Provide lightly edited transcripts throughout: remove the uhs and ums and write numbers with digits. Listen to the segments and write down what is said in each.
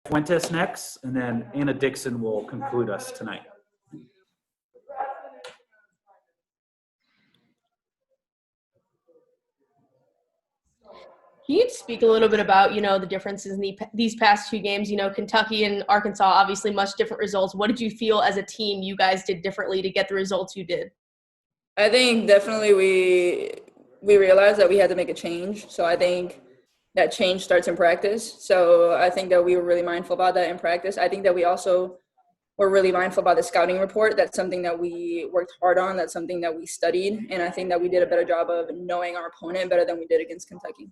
Fuentes next, and then Anna Dixon will conclude us tonight. Can you speak a little bit about, the differences in these past two games? Kentucky and Arkansas, obviously much different results. What did you feel as a team you guys did differently to get the results you did? I think definitely we realized that we had to make a change. So I think that change starts in practice. So I think that we were really mindful about that in practice. I think that we also were really mindful about the scouting report. That's something that we worked hard on. That's something that we studied. And I think that we did a better job of knowing our opponent better than we did against Kentucky.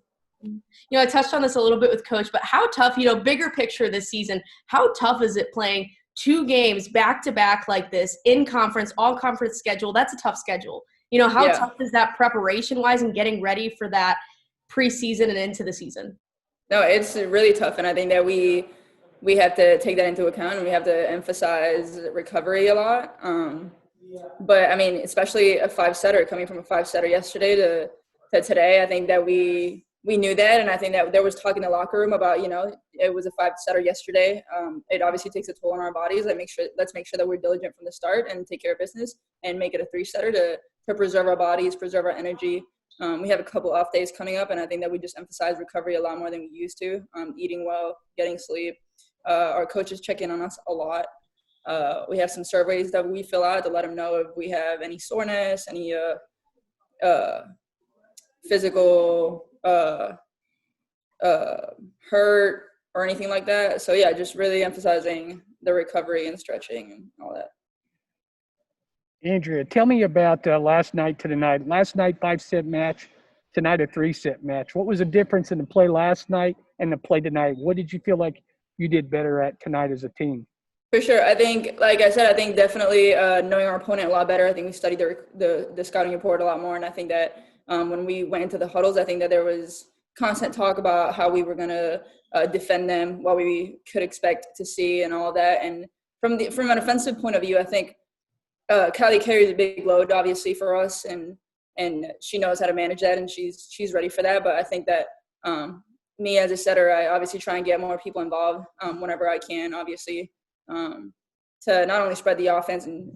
I touched on this a little bit with Coach, but how tough, bigger picture this season, how tough is it playing two games back-to-back like this in conference, all conference schedule? That's a tough schedule. How tough is that preparation-wise and getting ready for that preseason and into the season? No, it's really tough, and I think that we have to take that into account, and we have to emphasize recovery a lot. But, I mean, especially a five-setter, coming from a five-setter yesterday to today, I think that we knew that, and I think that there was talk in the locker room about, it was a five-setter yesterday. It obviously takes a toll on our bodies. Let's make sure that we're diligent from the start and take care of business and make it a three-setter to preserve our bodies, preserve our energy. We have a couple off days coming up, and I think that we just emphasize recovery a lot more than we used to, eating well, getting sleep. Our coaches check in on us a lot. We have some surveys that we fill out to let them know if we have any soreness, any physical hurt or anything like that. So yeah, just really emphasizing the recovery and stretching and all that. Andrea, tell me about last night to tonight. Last night, 5-set match. Tonight, a 3-set match. What was the difference in the play last night and the play tonight? What did you feel like you did better at tonight as a team? For sure. I think, like I said, I think definitely knowing our opponent a lot better. I think we studied the scouting report a lot more, and I think that when we went into the huddles, I think that there was constant talk about how we were going to defend them, what we could expect to see, and all that. And from an offensive point of view, I think Kylie carries a big load, obviously, for us, and she knows how to manage that, and she's ready for that. But I think that me as a setter, I obviously try and get more people involved whenever I can, obviously, to not only spread the offense and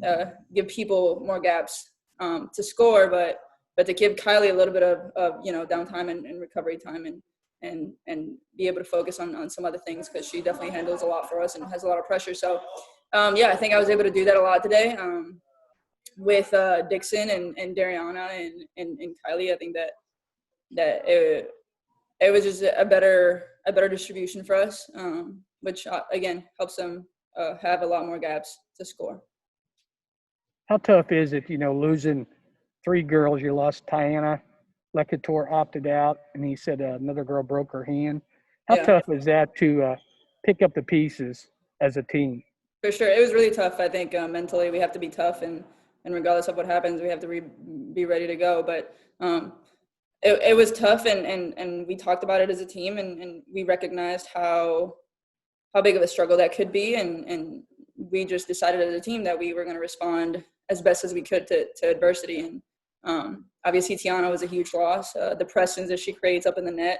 give people more gaps to score, but to give Kylie a little bit of downtime and recovery time and be able to focus on some other things, because she definitely handles a lot for us and has a lot of pressure. So, I think I was able to do that a lot today with Dixon and Dariana and Kylie. I think that it was just a better distribution for us, which again helps them have a lot more gaps to score. How tough is it, losing 3 girls? You lost Tiana, Lecator opted out, and he said another girl broke her hand. How tough is that to pick up the pieces as a team? For sure. It was really tough. I think mentally we have to be tough, and regardless of what happens, we have to be ready to go. But it was tough, and we talked about it as a team, and we recognized how big of a struggle that could be, and we just decided as a team that we were going to respond as best as we could to adversity. And obviously Tiana was a huge loss. The presence that she creates up in the net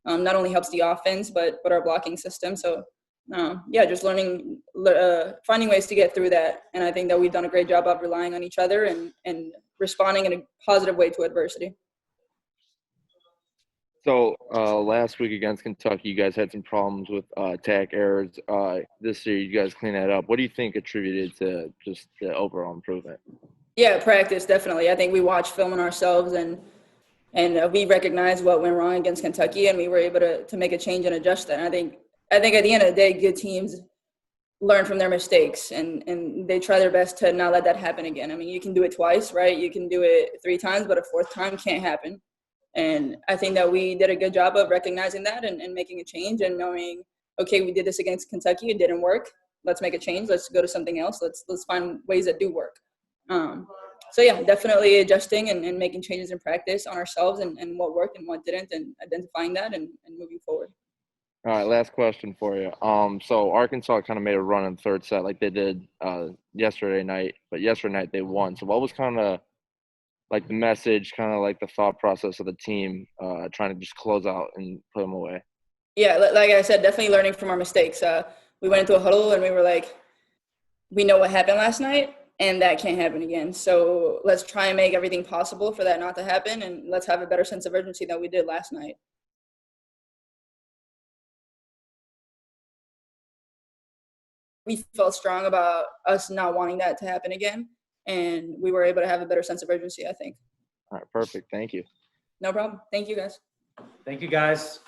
not only helps the offense, but our blocking system. So just learning, finding ways to get through that. And I think that we've done a great job of relying on each other and responding in a positive way to adversity. So last week against Kentucky, you guys had some problems with attack errors. This year, you guys cleaned that up. What do you think attributed to just the overall improvement? Yeah, practice, definitely. I think we watched film on ourselves, and we recognized what went wrong against Kentucky, and we were able to make a change and adjust that. And I think at the end of the day, good teams learn from their mistakes, and they try their best to not let that happen again. I mean, you can do it twice, right? You can do it 3 times, but a 4th time can't happen. And I think that we did a good job of recognizing that and making a change and knowing, okay, we did this against Kentucky. It didn't work. Let's make a change. Let's go to something else. Let's find ways that do work. Definitely adjusting and making changes in practice on ourselves and what worked and what didn't, and identifying that and moving forward. All right, last question for you. So Arkansas kind of made a run in the 3rd set like they did yesterday night, but yesterday night they won. So what was kind of like the message, kind of like the thought process of the team trying to just close out and put them away? Yeah, like I said, definitely learning from our mistakes. We went into a huddle and we were like, we know what happened last night and that can't happen again. So let's try and make everything possible for that not to happen, and let's have a better sense of urgency than we did last night. We felt strong about us not wanting that to happen again, and we were able to have a better sense of urgency, I think. All right, perfect. Thank you. No problem. Thank you, guys. Thank you, guys.